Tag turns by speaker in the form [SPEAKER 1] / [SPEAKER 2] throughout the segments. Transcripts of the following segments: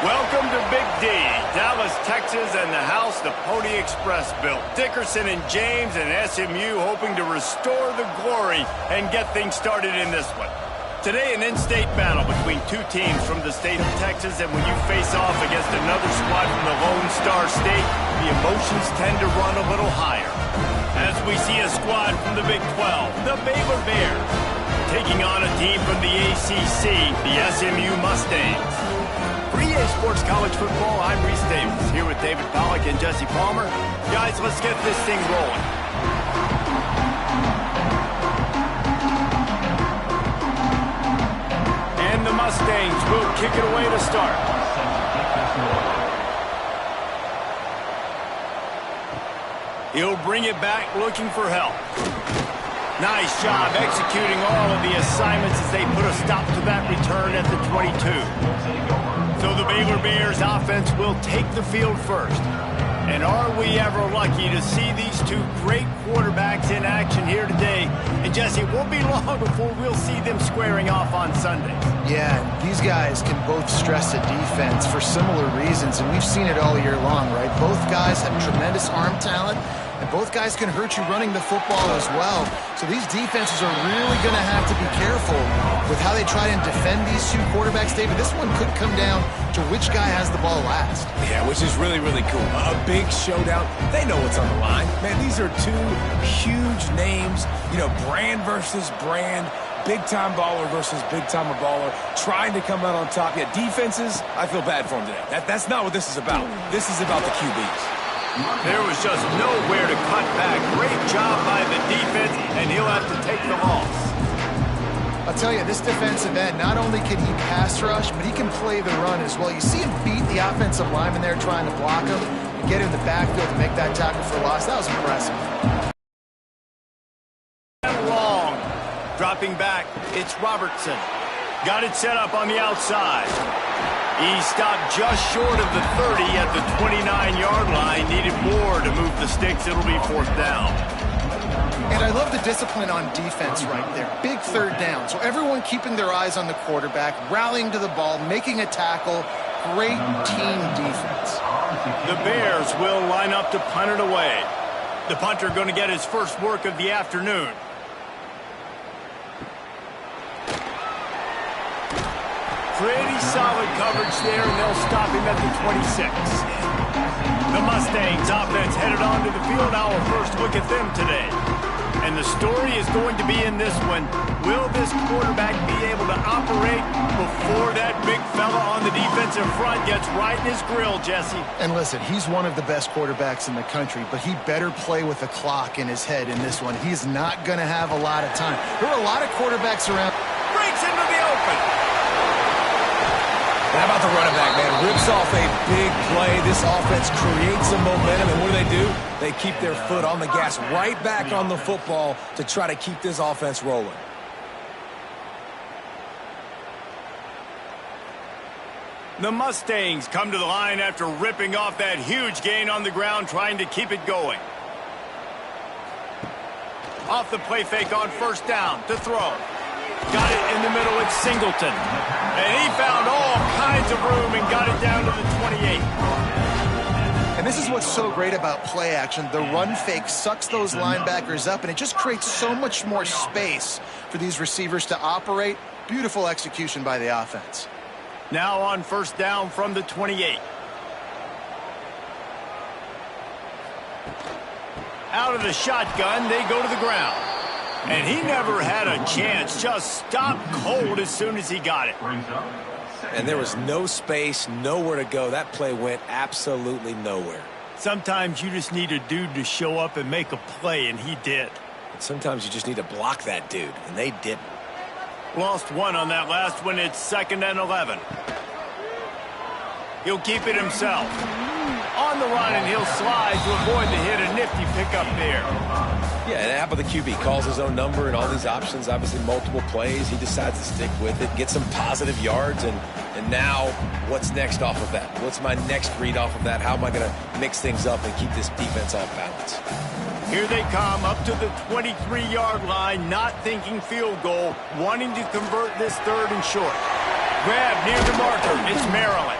[SPEAKER 1] Welcome to Big D, Dallas, Texas, and the house the Pony Express built. Dickerson and James and SMU hoping to restore the glory and get things started in this one. Today, an in-state battle between two teams from the state of Texas, and when you face off against another squad from the Lone Star State, the emotions tend to run a little higher. As we see a squad from the Big 12, the Baylor Bears, taking on a team from the ACC, the SMU Mustangs. For EA Sports College Football, I'm Reese Davis, here with David Pollack and Jesse Palmer. Guys, let's get this thing rolling. And the Mustangs will kick it away to start. He'll bring it back looking for help. Nice job executing all of the assignments as they put a stop to that return at the 22. So the Baylor Bears offense will take the field first. And are we ever lucky to see these two great quarterbacks in action here today? And Jesse, it won't be long before we'll see them squaring off on Sundays.
[SPEAKER 2] Yeah, these guys can both stress a defense for similar reasons, and we've seen it all year long, right? Both guys have tremendous arm talent, and both guys can hurt you running the football as well. So these defenses are really going to have to be careful with how they try and defend these two quarterbacks. David, this one could come down to which guy has the ball last.
[SPEAKER 3] Yeah, which is really, really cool. A big showdown. They know what's on the line. Man, these are two huge names, you know, brand versus brand, big-time baller versus big-time baller, trying to come out on top. Yeah, defenses, I feel bad for them today. That's not what this is about. This is about the QBs.
[SPEAKER 1] There was just nowhere to cut back. Great job by the defense, and he'll have to take the loss.
[SPEAKER 2] I'll tell you, this defensive end, not only can he pass rush, but he can play the run as well. You see him beat the offensive lineman there trying to block him and get him in the backfield to make that tackle for loss. That was impressive.
[SPEAKER 1] Long. Dropping back, it's Robertson. Got it set up on the outside. He stopped just short of the 30 at the 29-yard line. Needed more to move the sticks. It'll be fourth down.
[SPEAKER 2] And I love the discipline on defense right there. Big third down. So everyone keeping their eyes on the quarterback, rallying to the ball, making a tackle. Great team defense.
[SPEAKER 1] The Bears will line up to punt it away. The punter going to get his first work of the afternoon. Pretty solid coverage there, and they'll stop him at the 26. The Mustangs offense headed onto the field. Our first look at them today. And the story is going to be in this one. Will this quarterback be able to operate before that big fella on the defensive front gets right in his grill, Jesse?
[SPEAKER 2] And listen, he's one of the best quarterbacks in the country, but he better play with the clock in his head in this one. He's not going to have a lot of time. There are a lot of quarterbacks around.
[SPEAKER 1] Breaks into the open.
[SPEAKER 3] How about the running back, man? Rips off a big play. This offense creates some momentum, and what do? They keep their foot on the gas right back on the football to try to keep this offense rolling.
[SPEAKER 1] The Mustangs come to the line after ripping off that huge gain on the ground, trying to keep it going. Off the play fake on first down to throw. Got it in the middle, it's Singleton. And he found all kinds of room and got it down to the 28.
[SPEAKER 2] And this is what's so great about play action. The run fake sucks those linebackers up, and it just creates so much more space for these receivers to operate. Beautiful execution by the offense.
[SPEAKER 1] Now on first down from the 28. Out of the shotgun, they go to the ground. And he never had a chance, just stopped cold as soon as he got it.
[SPEAKER 3] And there was no space, nowhere to go. That play went absolutely nowhere.
[SPEAKER 1] Sometimes you just need a dude to show up and make a play, and he did.
[SPEAKER 3] And sometimes you just need to block that dude, and they didn't.
[SPEAKER 1] Lost one on that last one. It's 2nd and 11. He'll keep it himself. On the run, and he'll slide to avoid the hit. A nifty pickup there.
[SPEAKER 3] Yeah, and how about the QB? Calls his own number and all these options, obviously multiple plays. He decides to stick with it, get some positive yards, and now what's next off of that? What's my next read off of that? How am I going to mix things up and keep this defense off balance?
[SPEAKER 1] Here they come up to the 23-yard line, not thinking field goal, wanting to convert this 3rd and short. Grab near the marker. It's Maryland.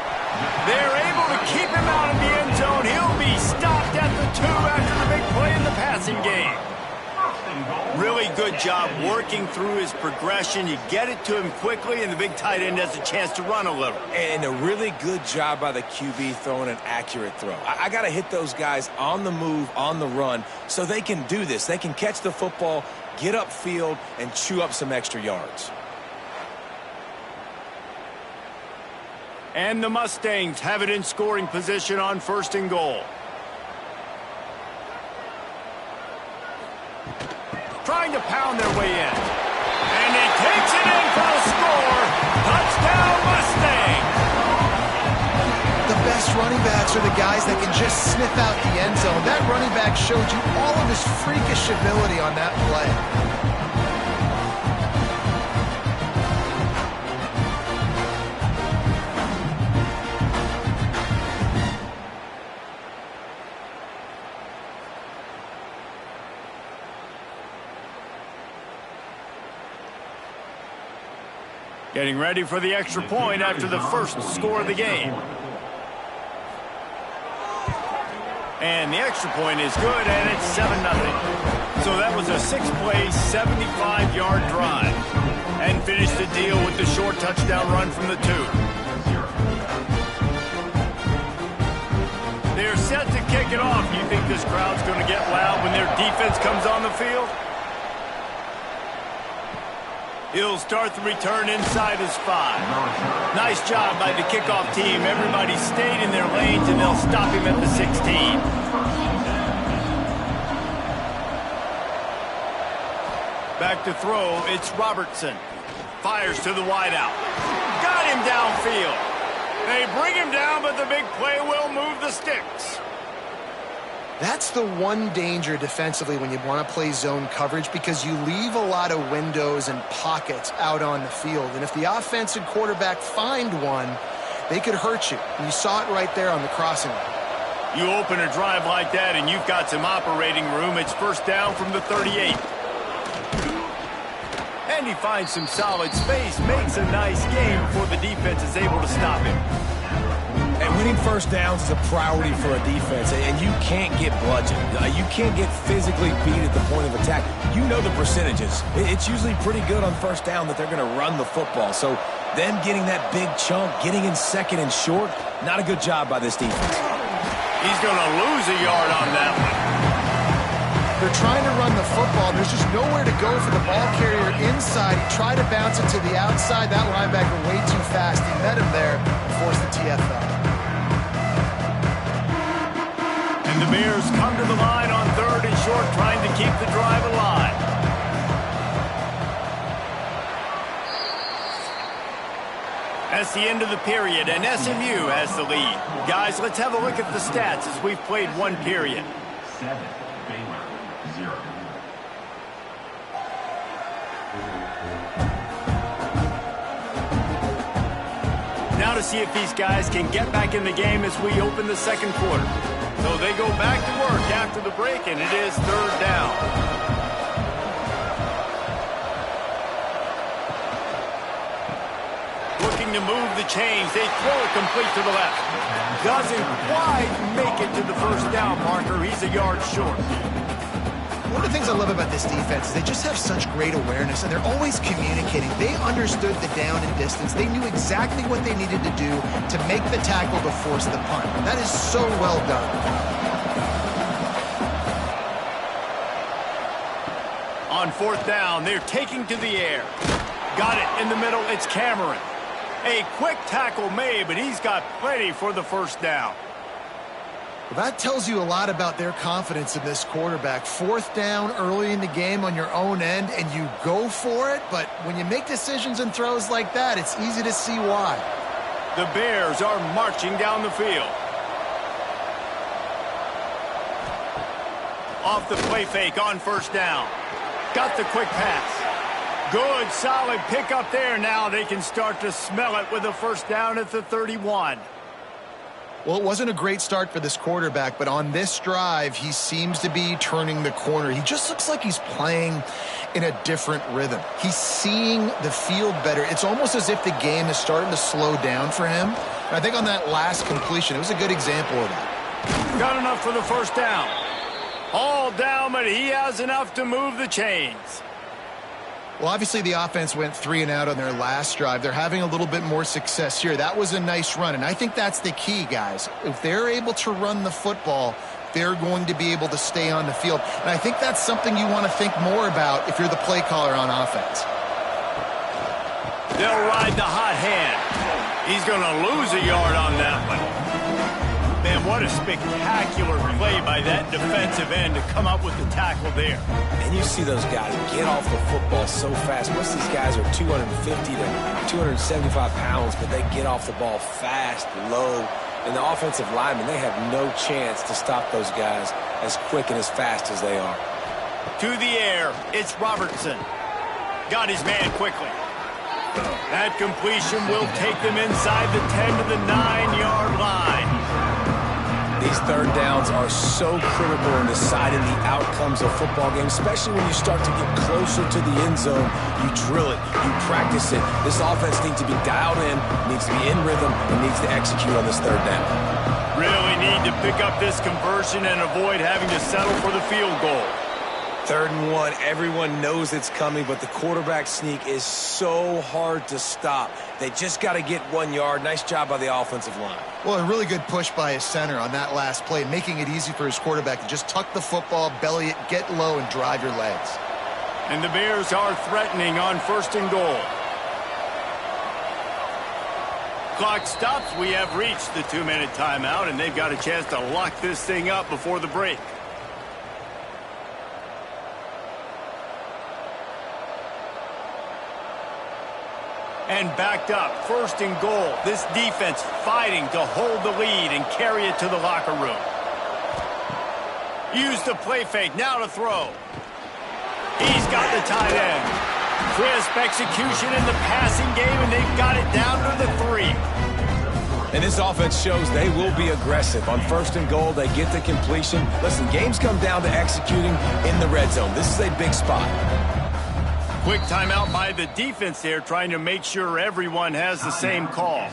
[SPEAKER 1] They're able to keep him out of the end zone. He'll be stopped at the 2 after the big play in the passing game. Really good job working through his progression. You get it to him quickly, and the big tight end has a chance to run a little.
[SPEAKER 3] And a really good job by the QB throwing an accurate throw. I got to hit those guys on the move, on the run, so they can do this. They can catch the football, get upfield, and chew up some extra yards.
[SPEAKER 1] And the Mustangs have it in scoring position on 1st and goal. Trying to pound their way in. And he takes it in for the score. Touchdown, Mustangs!
[SPEAKER 2] The best running backs are the guys that can just sniff out the end zone. That running back showed you all of his freakish ability on that play.
[SPEAKER 1] Getting ready for the extra point after the first score of the game. And the extra point is good, and it's 7-0. So that was a 6-play, 75-yard drive. And finished the deal with the short touchdown run from the 2. They're set to kick it off. You think this crowd's going to get loud when their defense comes on the field? He'll start the return inside his 5. Nice job by the kickoff team. Everybody stayed in their lanes, and they'll stop him at the 16. Back to throw, it's Robertson. Fires to the wideout. Got him downfield. They bring him down, but the big play will move the sticks.
[SPEAKER 2] That's the one danger defensively when you want to play zone coverage, because you leave a lot of windows and pockets out on the field. And if the offensive quarterback find one, they could hurt you. And you saw it right there on the crossing line.
[SPEAKER 1] You open a drive like that and you've got some operating room. It's 1st down from the 38. And he finds some solid space, makes a nice game before the defense is able to stop him.
[SPEAKER 3] And winning 1st downs is a priority for a defense, and you can't get bludgeoned. You can't get physically beat at the point of attack. You know the percentages. It's usually pretty good on 1st down that they're going to run the football. So them getting that big chunk, getting in 2nd and short, not a good job by this defense.
[SPEAKER 1] He's going to lose a yard on that one.
[SPEAKER 2] They're trying to run the football. There's just nowhere to go for the ball carrier inside. He tried to bounce it to the outside. That linebacker way too fast. He met him there and forced the TFL.
[SPEAKER 1] And the Bears come to the line on 3rd and short, trying to keep the drive alive. That's the end of the period, and SMU has the lead. Guys, let's have a look at the stats as we've played 1 period.
[SPEAKER 4] 7, Baylor, 0.
[SPEAKER 1] Now to see if these guys can get back in the game as we open the 2nd quarter. So they go back to work after the break, and it is 3rd down. Looking to move the chains. They throw it complete to the left. Doesn't quite make it to the 1st down marker. He's a yard short.
[SPEAKER 2] One of the things I love about this defense is they just have such great awareness, and they're always communicating. They understood the down and distance. They knew exactly what they needed to do to make the tackle to force the punt. That is so well done.
[SPEAKER 1] On 4th down, they're taking to the air. Got it in the middle. It's Cameron. A quick tackle made, but he's got plenty for the 1st down.
[SPEAKER 2] Well, that tells you a lot about their confidence in this quarterback. 4th down early in the game on your own end, and you go for it. But when you make decisions and throws like that, it's easy to see why.
[SPEAKER 1] The Bears are marching down the field. Off the play fake on 1st down. Got the quick pass. Good, solid pickup there. Now they can start to smell it with a 1st down at the 31.
[SPEAKER 2] Well, it wasn't a great start for this quarterback, but on this drive, he seems to be turning the corner. He just looks like he's playing in a different rhythm. He's seeing the field better. It's almost as if the game is starting to slow down for him, I think on that last completion, it was a good example of that.
[SPEAKER 1] Got enough for the first down. All down, but he has enough to move the chains.
[SPEAKER 2] Well, obviously the offense went 3 and out on their last drive. They're having a little bit more success here. That was a nice run, and I think that's the key, guys. If they're able to run the football, they're going to be able to stay on the field. And I think that's something you want to think more about if you're the play caller on offense.
[SPEAKER 1] They'll ride the hot hand. He's going to lose a yard on that one. Man, what a spectacular play by that defensive end to come up with the tackle there.
[SPEAKER 3] And you see those guys get off the football so fast. Most of these guys are 250 to 275 pounds, but they get off the ball fast, low. And the offensive linemen, they have no chance to stop those guys as quick and as fast as they are.
[SPEAKER 1] To the air, it's Robertson. Got his man quickly. That completion will take them inside the 10 to the 9-yard line.
[SPEAKER 3] These third downs are so critical in deciding the outcomes of football games, especially when you start to get closer to the end zone. You drill it, you practice it. This offense needs to be dialed in, needs to be in rhythm, and needs to execute on this third down.
[SPEAKER 1] Really need to pick up this conversion and avoid having to settle for the field goal.
[SPEAKER 3] 3rd and 1, everyone knows it's coming, but the quarterback sneak is so hard to stop. They just got to get 1 yard. Nice job by the offensive line.
[SPEAKER 2] Well, a really good push by his center on that last play, making it easy for his quarterback to just tuck the football, belly it, get low, and drive your legs.
[SPEAKER 1] And the Bears are threatening on 1st and goal. Clock stops. We have reached the 2-minute timeout, and they've got a chance to lock this thing up before the break. And backed up, 1st and goal. This defense fighting to hold the lead and carry it to the locker room. Use the play fake, now to throw. He's got the tight end. Crisp execution in the passing game, and they've got it down to the 3.
[SPEAKER 3] And this offense shows they will be aggressive. On 1st and goal, they get the completion. Listen, games come down to executing in the red zone. This is a big spot.
[SPEAKER 1] Quick timeout by the defense there, trying to make sure everyone has the same call.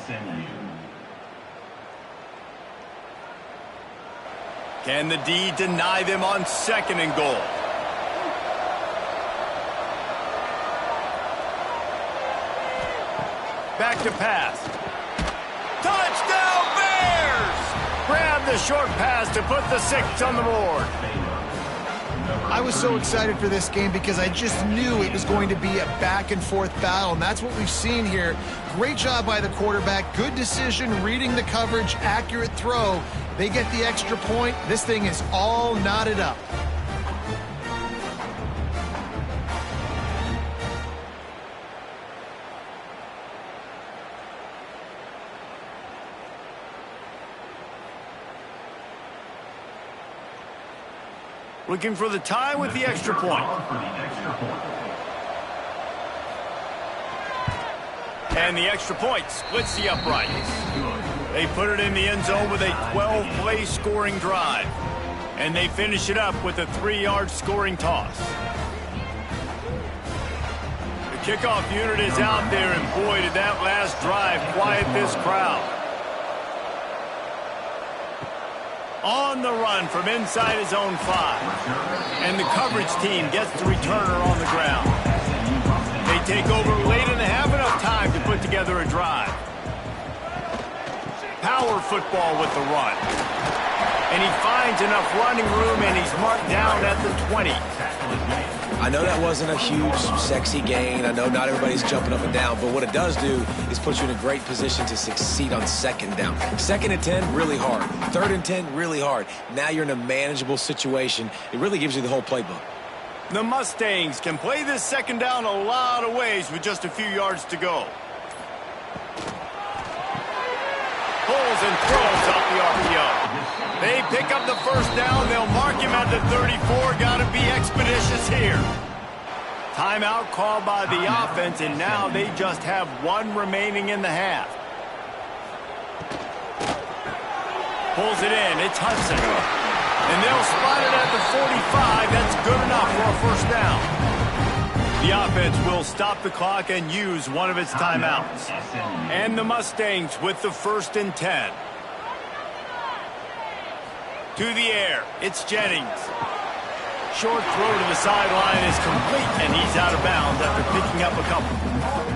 [SPEAKER 1] Can the D deny them on 2nd and goal? Back to pass. Touchdown Bears! Grab the short pass to put the 6 on the board.
[SPEAKER 2] I was so excited for this game because I just knew it was going to be a back-and-forth battle, and that's what we've seen here. Great job by the quarterback, good decision, reading the coverage, accurate throw. They get the extra point. This thing is all knotted up.
[SPEAKER 1] Looking for the tie with the extra point. And the extra point splits the uprights. They put it in the end zone with a 12-play scoring drive. And they finish it up with a 3-yard scoring toss. The kickoff unit is out there, and boy, did that last drive quiet this crowd. On the run from inside his own 5. And the coverage team gets the returner on the ground. They take over late and have enough time to put together a drive. Power football with the run. And he finds enough running room, and he's marked down at the 20.
[SPEAKER 3] I know that wasn't a huge, sexy gain. I know not everybody's jumping up and down, but what it does do is put you in a great position to succeed on 2nd down. 2nd and 10, really hard. 3rd and 10, really hard. Now you're in a manageable situation. It really gives you the whole playbook.
[SPEAKER 1] The Mustangs can play this 2nd down a lot of ways with just a few yards to go. Pulls and throws off the RPO. They pick up the 1st down. They'll mark him at the 34. Got to be expeditious here. Timeout called by the offense, and now they just have 1 remaining in the half. Pulls it in. It's Hudson. And they'll spot it at the 45. That's good enough for a 1st down. The offense will stop the clock and use one of its timeouts. And the Mustangs with the 1st and 10. To the air, it's Jennings. Short throw to the sideline is complete, and he's out of bounds after picking up a couple.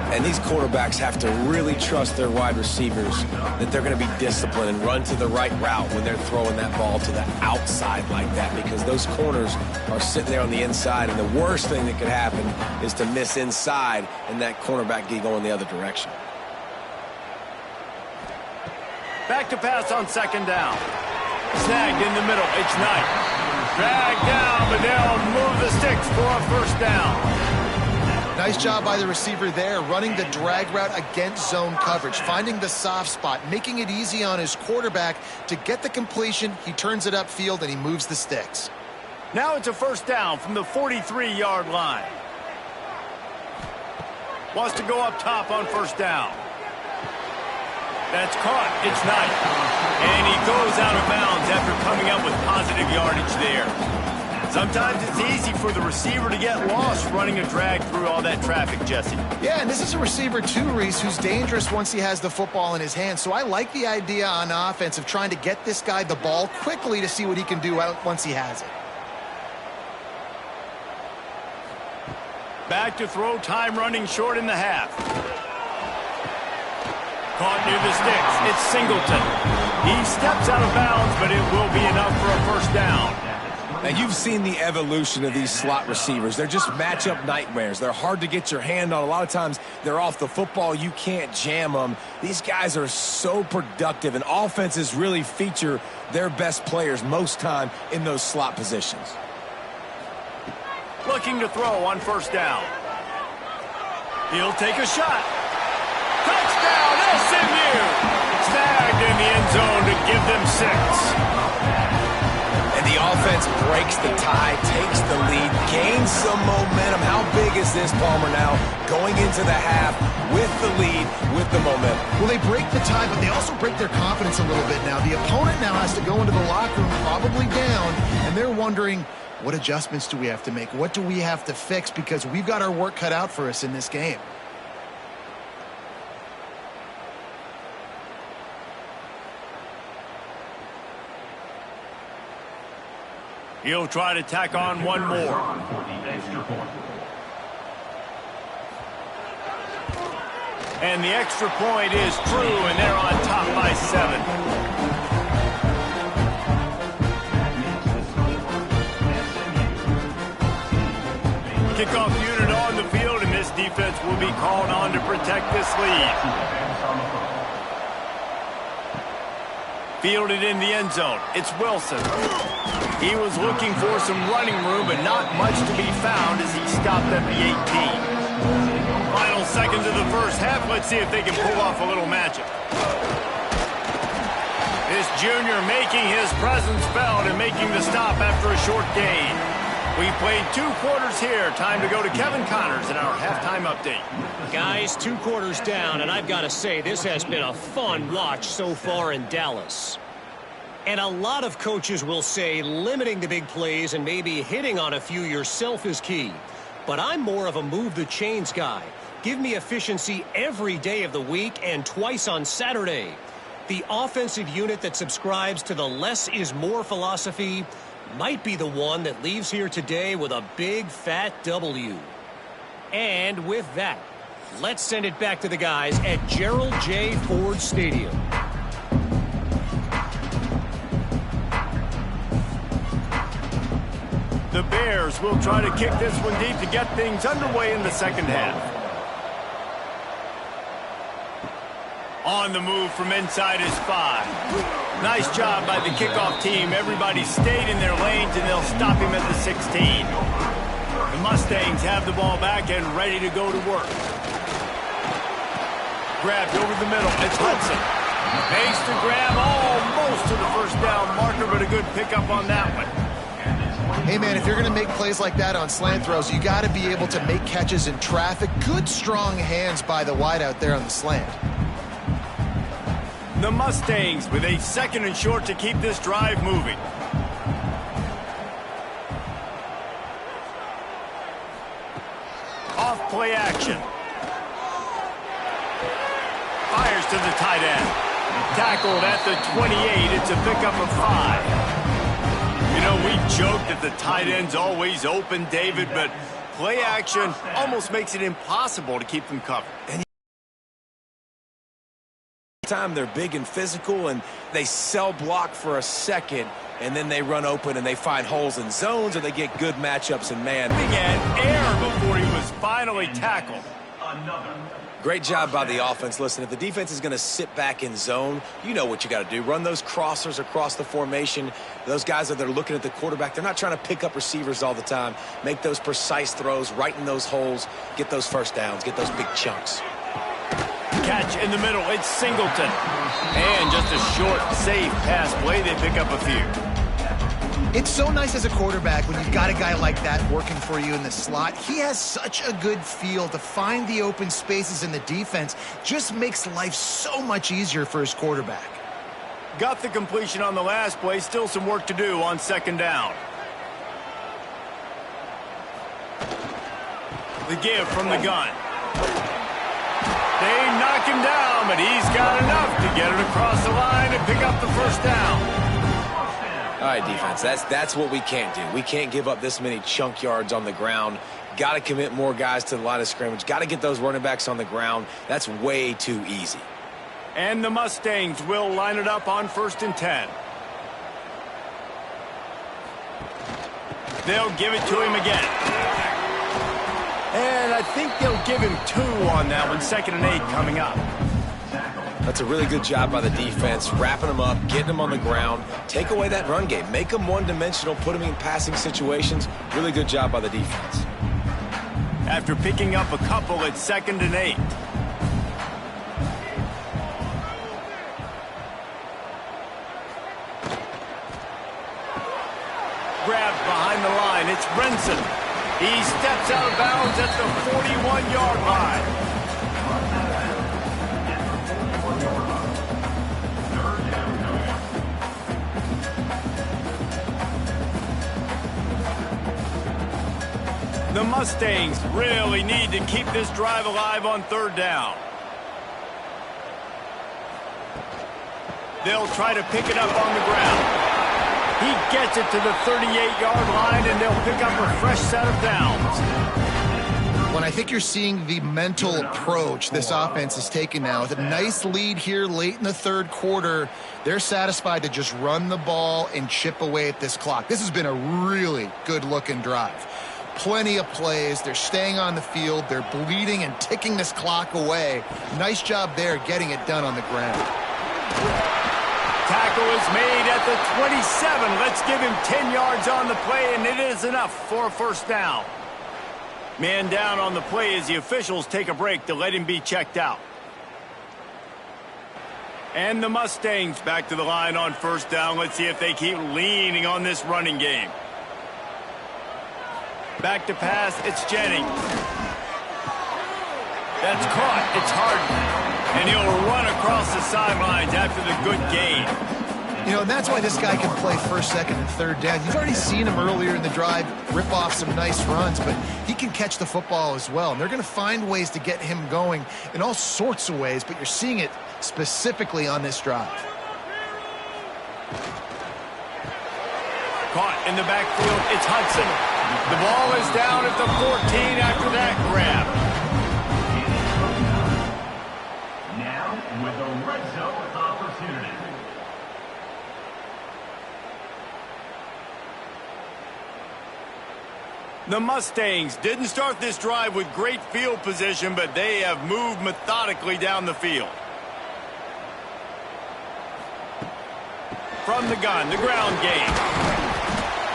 [SPEAKER 3] And these quarterbacks have to really trust their wide receivers that they're going to be disciplined and run to the right route when they're throwing that ball to the outside like that, because those corners are sitting there on the inside, and the worst thing that could happen is to miss inside and that cornerback get going the other direction.
[SPEAKER 1] Back to pass on 2nd down. Snagged in the middle. It's Knight. Dragged down, but they'll move the sticks for a 1st down.
[SPEAKER 2] Nice job by the receiver there, running the drag route against zone coverage, finding the soft spot, making it easy on his quarterback to get the completion. He turns it upfield, and he moves the sticks.
[SPEAKER 1] Now it's a 1st down from the 43-yard line. Wants to go up top on 1st down. That's caught. It's Knight. And he goes out of bounds after coming up with positive yardage there. Sometimes it's easy for the receiver to get lost running a drag through all that traffic, Jesse.
[SPEAKER 2] Yeah, and this is a receiver too, Reese, who's dangerous once he has the football in his hands. So I like the idea on offense of trying to get this guy the ball quickly to see what he can do once he has it.
[SPEAKER 1] Back to throw, time running short in the half. Caught near the sticks. It's Singleton. He steps out of bounds, but it will be enough for a 1st down.
[SPEAKER 3] Now, you've seen the evolution of these slot receivers. They're just matchup nightmares. They're hard to get your hand on. A lot of times, they're off the football. You can't jam them. These guys are so productive, and offenses really feature their best players most time in those slot positions.
[SPEAKER 1] Looking to throw on 1st down. He'll take a shot. Touchdown, SMU! Snagged in the end zone to give them 6.
[SPEAKER 3] And the offense breaks the tie, takes the lead, gains some momentum. How big is this, Palmer, now? Going into the half with the lead, with the momentum.
[SPEAKER 2] Well, they break the tie, but they also break their confidence a little bit now. The opponent now has to go into the locker room probably down, and they're wondering, what adjustments do we have to make? What do we have to fix? Because we've got our work cut out for us in this game.
[SPEAKER 1] He'll try to tack on one more. And the extra point is true, and they're on top by 7. Kickoff unit on the field, and this defense will be called on to protect this lead. Fielded in the end zone. It's Wilson. He was looking for some running room, but not much to be found as he stopped at the 18. Final seconds of the 1st half. Let's see if they can pull off a little matchup. This junior making his presence felt and making the stop after a short gain. We played 2 quarters here. Time to go to Kevin Connors in our halftime update.
[SPEAKER 5] Guys, 2 quarters down, and I've got to say, this has been a fun watch so far in Dallas. And a lot of coaches will say limiting the big plays and maybe hitting on a few yourself is key. But I'm more of a move the chains guy. Give me efficiency every day of the week and twice on Saturday. The offensive unit that subscribes to the less is more philosophy might be the one that leaves here today with a big fat W. And with that, let's send it back to the guys at Gerald J. Ford Stadium.
[SPEAKER 1] The Bears will try to kick this one deep to get things underway in the 2nd half. On the move from inside is 5. Nice job by the kickoff team. Everybody stayed in their lanes, and they'll stop him at the 16. The Mustangs have the ball back and ready to go to work. Grabbed over the middle. It's Hudson. Makes the grab almost to the 1st down marker, but a good pickup on that one.
[SPEAKER 2] Hey, man, if you're going to make plays like that on slant throws, you got to be able to make catches in traffic. Good, strong hands by the wideout there on the slant.
[SPEAKER 1] The Mustangs with a 2nd and short to keep this drive moving. play action. Fires to the tight end. Tackled at the 28. It's a pickup of 5. You know, we joke that the tight end's always open, David, but play action almost makes it impossible to keep them covered.
[SPEAKER 3] And time they're big and physical, and they cell block for a second, and then they run open and they find holes in zones, or they get good matchups in man.
[SPEAKER 1] He had air before he was finally tackled.
[SPEAKER 3] Great job by the offense. Listen, if the defense is going to sit back in zone, you know what you got to do. Run those crossers across the formation. Those guys that are looking at the quarterback, they're not trying to pick up receivers all the time. Make those precise throws right in those holes. Get those first downs. Get those big chunks.
[SPEAKER 1] Catch in the middle. It's Singleton. And just a short, safe pass play. They pick up a few.
[SPEAKER 2] It's so nice as a quarterback when you've got a guy like that working for you in the slot. He has such a good feel to find the open spaces in the defense. Just makes life so much easier for his quarterback.
[SPEAKER 1] Got the completion on the last play. Still some work to do on second down. The give from the gun. They knock him down, but he's got enough to get it across the line and pick up the first down.
[SPEAKER 3] All right, defense, that's what we can't do. We can't give up this many chunk yards on the ground. Got to commit more guys to the line of scrimmage. Got to get those running backs on the ground. That's way too easy.
[SPEAKER 1] And the Mustangs will line it up on 1st and 10. They'll give it to him again. And I think they'll give him 2 on that one. 2nd and 8 coming up.
[SPEAKER 3] That's a really good job by the defense, wrapping them up, getting them on the ground. Take away that run game. Make them one-dimensional, put them in passing situations. Really good job by the defense.
[SPEAKER 1] After picking up a couple, it's 2nd and 8. Grabbed behind the line. It's Brinson. He steps out of bounds at the 41-yard line. The Mustangs really need to keep this drive alive on 3rd down. They'll try to pick it up on the ground. He gets it to the 38-yard line, and they'll pick up a fresh set of downs.
[SPEAKER 2] When I think you're seeing the mental approach this offense is taking now, with a nice lead here late in the 3rd quarter, they're satisfied to just run the ball and chip away at this clock. This has been a really good-looking drive. Plenty of plays. They're staying on the field. They're bleeding and ticking this clock away. Nice job there getting it done on the ground.
[SPEAKER 1] Tackle is made at the 27. Let's give him 10 yards on the play, and it is enough for a first down. Man down on the play as the officials take a break to let him be checked out. And the Mustangs back to the line on 1st down. Let's see if they keep leaning on this running game. Back to pass, it's Jennings. That's caught, it's Harden. And he'll run across the sidelines after the good gain.
[SPEAKER 2] You know, and that's why this guy can play 1st, 2nd, and 3rd down. You've already seen him earlier in the drive rip off some nice runs, but he can catch the football as well. And they're going to find ways to get him going in all sorts of ways, but you're seeing it specifically on this drive.
[SPEAKER 1] Caught in the backfield, it's Hudson. The ball is down at the 14 after that grab.
[SPEAKER 4] Now with a red zone opportunity.
[SPEAKER 1] The Mustangs didn't start this drive with great field position, but they have moved methodically down the field. From the gun, the ground game.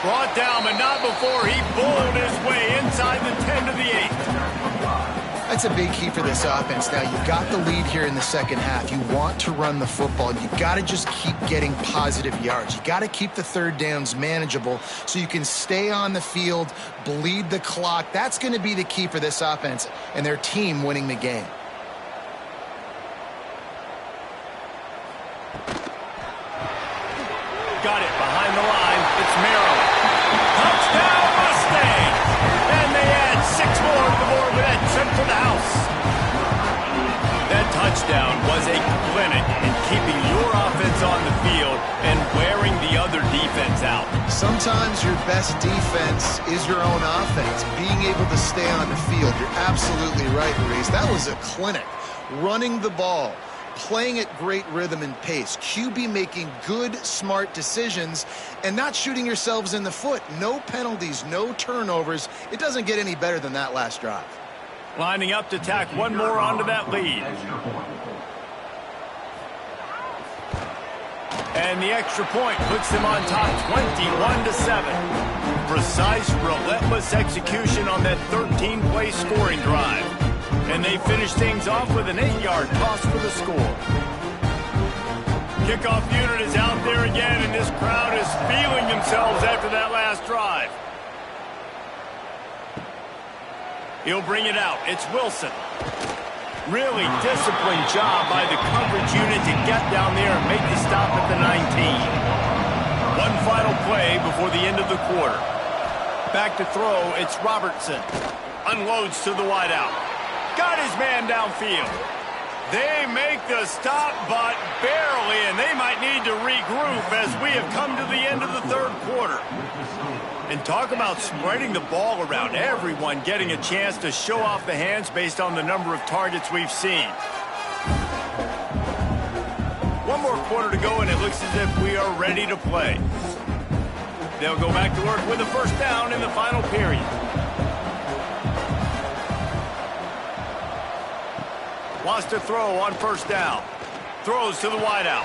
[SPEAKER 1] Brought down, but not before he bowled his way inside the 10 to the 8.
[SPEAKER 2] That's a big key for this offense. Now, you've got the lead here in the 2nd half. You want to run the football. You've got to just keep getting positive yards. You've got to keep the 3rd downs manageable so you can stay on the field, bleed the clock. That's going to be the key for this offense and their team winning the game.
[SPEAKER 1] Got it behind the line. It's Merrill. Touchdown Mustangs! And they add 6 more to the board with that trip down was a clinic in keeping your offense on the field and wearing the other defense out.
[SPEAKER 2] Sometimes your best defense is your own offense, being able to stay on the field. You're absolutely right, Reese. That was a clinic. Running the ball, playing at great rhythm and pace, QB making good, smart decisions, and not shooting yourselves in the foot. No penalties, no turnovers. It doesn't get any better than that last drive.
[SPEAKER 1] Lining up to tack one more onto that lead. And the extra point puts them on top 21-7. Precise, relentless execution on that 13-play scoring drive. And they finish things off with an 8-yard toss for the score. Kickoff unit is out there again, and this crowd is feeling themselves after that last drive. He'll bring it out. It's Wilson. Really disciplined job by the coverage unit to get down there and make the stop at the 19. One final play before the end of the quarter. Back to throw, it's Robertson. Unloads to the wideout. Got his man downfield. They make the stop, but barely, and they might need to regroup as we have come to the end of the third quarter. And talk about spreading the ball around. Everyone getting a chance to show off the hands based on the number of targets we've seen. One more quarter to go, and it looks as if we are ready to play. They'll go back to work with a first down in the final period. Wants to throw on first down. Throws to the wideout.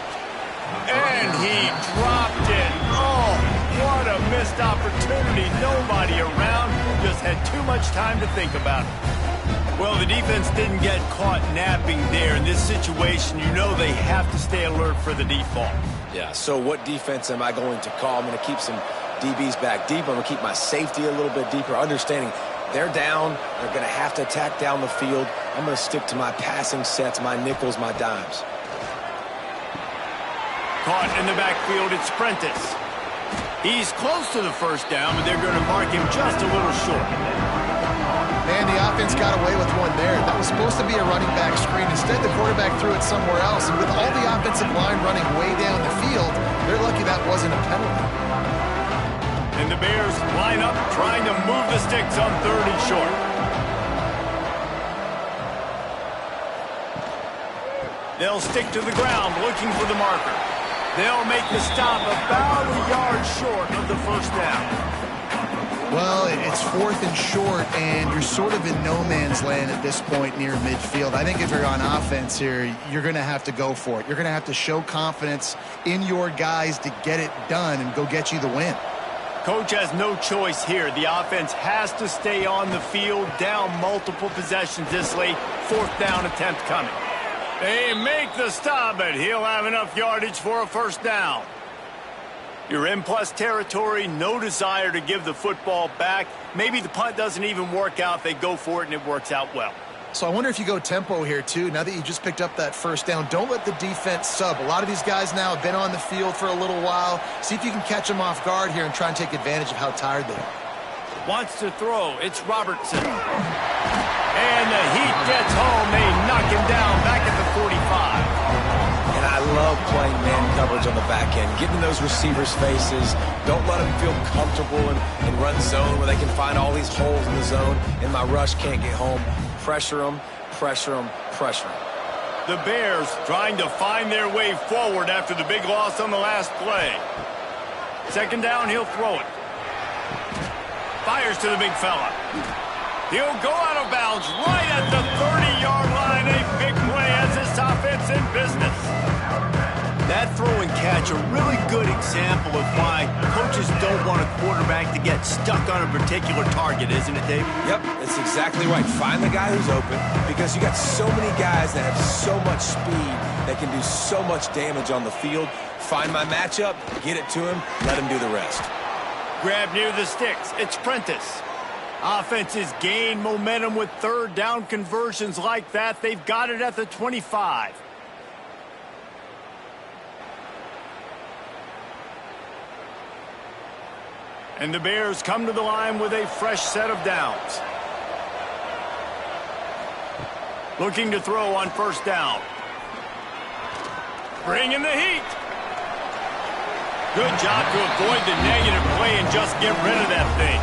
[SPEAKER 1] And he dropped it. Oh, what a missed opportunity. Nobody around. Just had too much time to think about it. Well, the defense didn't get caught napping there. In this situation, you know they have to stay alert for the default.
[SPEAKER 3] Yeah, so what defense am I going to call? I'm going to keep some DBs back deep. I'm going to keep my safety a little bit deeper, understanding they're down. They're going to have to attack down the field. I'm going to stick to my passing sets, my nickels, my dimes.
[SPEAKER 1] Caught in the backfield, it's Prentice. He's close to the first down, but they're going to mark him just a little short.
[SPEAKER 2] Man, the offense got away with one there. That was supposed to be a running back screen. Instead, the quarterback threw it somewhere else. And with all the offensive line running way down the field, they're lucky that wasn't a penalty.
[SPEAKER 1] And the Bears line up, trying to move the sticks on 3rd and short. They'll stick to the ground, looking for the marker. They'll make the stop about a yard short of the first down.
[SPEAKER 2] Well, it's 4th and short, and you're sort of in no man's land at this point near midfield. I think if you're on offense here, you're going to have to go for it. You're going to have to show confidence in your guys to get it done and go get you the win.
[SPEAKER 1] Coach has no choice here. The offense has to stay on the field, down multiple possessions this late. 4th down attempt coming. They make the stop, but he'll have enough yardage for a first down. You're in plus territory, no desire to give the football back. Maybe the punt doesn't even work out. They go for it, and it works out well.
[SPEAKER 2] So I wonder if you go tempo here, too, now that you just picked up that first down. Don't let the defense sub. A lot of these guys now have been on the field for a little while. See if you can catch them off guard here and try and take advantage of how tired they are.
[SPEAKER 1] Wants to throw. It's Robertson. And the heat gets home. They knock him down back at the 45.
[SPEAKER 3] And I love playing man coverage on the back end, getting those receivers' faces. Don't let them feel comfortable in run zone where they can find all these holes in the zone, and my rush can't get home. Pressure them, pressure them, pressure them.
[SPEAKER 1] The Bears trying to find their way forward after the big loss on the last play. 2nd down, he'll throw it. Fires to the big fella. He'll go out of bounds right at the 30-yard line. A big play as this offense in business. That throw and catch, a really good example of why coaches don't want a quarterback to get stuck on a particular target, isn't it, Dave?
[SPEAKER 3] Yep, that's exactly right. Find the guy who's open, because you got so many guys that have so much speed that can do so much damage on the field. Find my matchup, get it to him, let him do the rest.
[SPEAKER 1] Grab near the sticks. It's Prentice. Offenses gain momentum with 3rd down conversions like that. They've got it at the 25. And the Bears come to the line with a fresh set of downs. Looking to throw on first down. Bringing the heat. Good job to avoid the negative play and just get rid of that thing.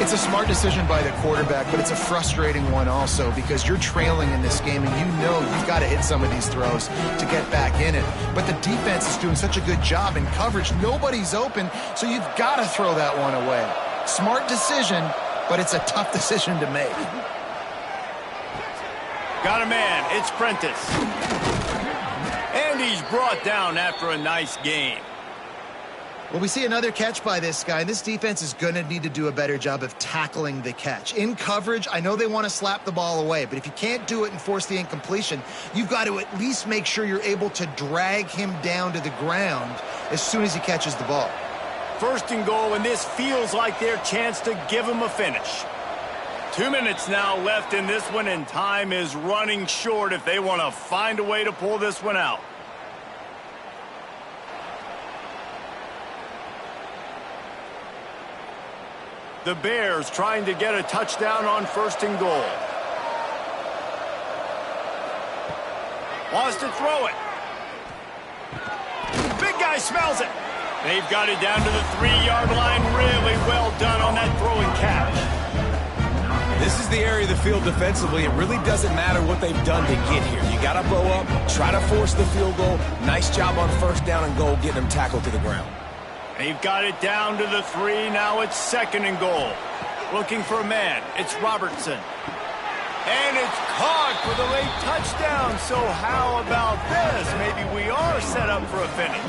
[SPEAKER 2] It's a smart decision by the quarterback, but it's a frustrating one also because you're trailing in this game and you know you've got to hit some of these throws to get back in it. But the defense is doing such a good job in coverage. Nobody's open, so you've got to throw that one away. Smart decision, but it's a tough decision to make.
[SPEAKER 1] Got a man. It's Prentice. And he's brought down after a nice game.
[SPEAKER 2] Well, we see another catch by this guy. This defense is going to need to do a better job of tackling the catch. In coverage, I know they want to slap the ball away, but if you can't do it and force the incompletion, you've got to at least make sure you're able to drag him down to the ground as soon as he catches the ball.
[SPEAKER 1] First and goal, and this feels like their chance to give him a finish. 2 minutes now left in this one, and time is running short if they want to find a way to pull this one out. The Bears trying to get a touchdown on first and goal. Wants to throw it. Big guy smells it. They've got it down to the 3-yard line. Really well done on that throw and catch.
[SPEAKER 3] This is the area of the field defensively. It really doesn't matter what they've done to get here. You got to bow up, try to force the field goal. Nice job on first down and goal, getting them tackled to the ground.
[SPEAKER 1] They've got it down to the 3. Now it's second and goal. Looking for a man. It's Robertson. And it's caught for the late touchdown. So how about this? Maybe we are set up for a finish.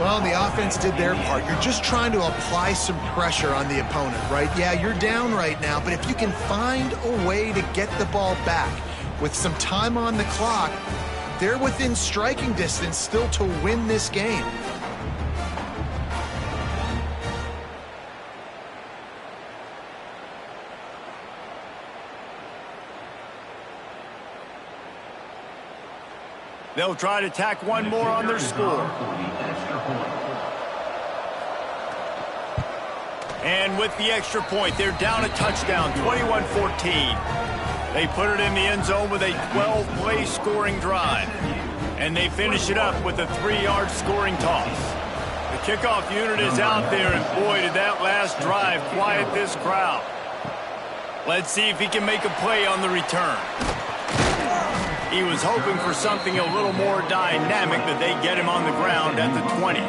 [SPEAKER 2] Well, the offense did their part. You're just trying to apply some pressure on the opponent, right? Yeah, you're down right now, but if you can find a way to get the ball back with some time on the clock, they're within striking distance still to win this game.
[SPEAKER 1] They'll try to tack one more on their score. And with the extra point, they're down a touchdown, 21-14. They put it in the end zone with a 12-play scoring drive. And they finish it up with a 3-yard scoring toss. The kickoff unit is out there, and boy, did that last drive quiet this crowd. Let's see if he can make a play on the return. He was hoping for something a little more dynamic, but they get him on the ground at the 20.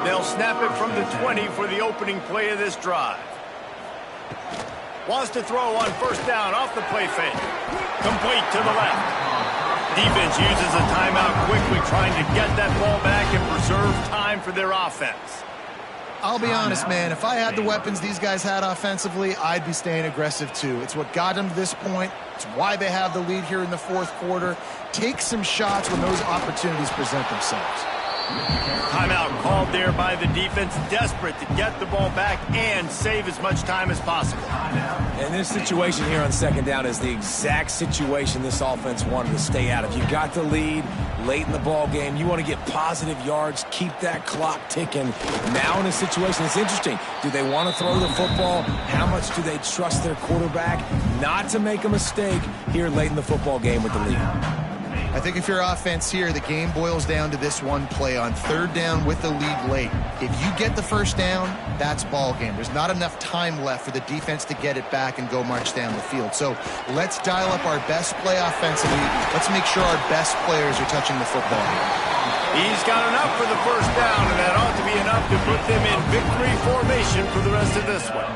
[SPEAKER 1] They'll snap it from the 20 for the opening play of this drive. Wants to throw on first down off the play fake. Complete to the left. Defense uses a timeout quickly, trying to get that ball back and preserve time for their offense.
[SPEAKER 2] I'll be honest, man, if I had the weapons these guys had offensively, I'd be staying aggressive too. It's what got them to this point. It's why they have the lead here in the fourth quarter. Take some shots when those opportunities present themselves.
[SPEAKER 1] Timeout called there by the defense, desperate to get the ball back and save as much time as possible.
[SPEAKER 3] And this situation here on second down is the exact situation this offense wanted to stay out of. You got the lead late in the ball game. You want to get positive yards, keep that clock ticking. Now in a situation, it's interesting. Do they want to throw the football? How much do they trust their quarterback not to make a mistake here late in the football game with the lead?
[SPEAKER 2] I think if you're offense here, the game boils down to this one play on third down with the lead late. If you get the first down, that's ball game. There's not enough time left for the defense to get it back and go march down the field. So let's dial up our best play offensively. Let's make sure our best players are touching the football.
[SPEAKER 1] He's got enough for the first down, and that ought to be enough to put them in victory formation for the rest of this one.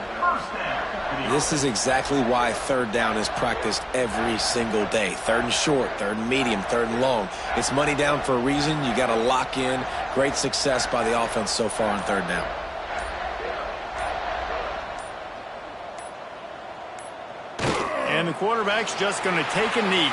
[SPEAKER 3] This is exactly why third down is practiced every single day. Third and short, third and medium, third and long. It's money down for a reason. You got to lock in. Great success by the offense so far on third down.
[SPEAKER 1] And the quarterback's just going to take a knee.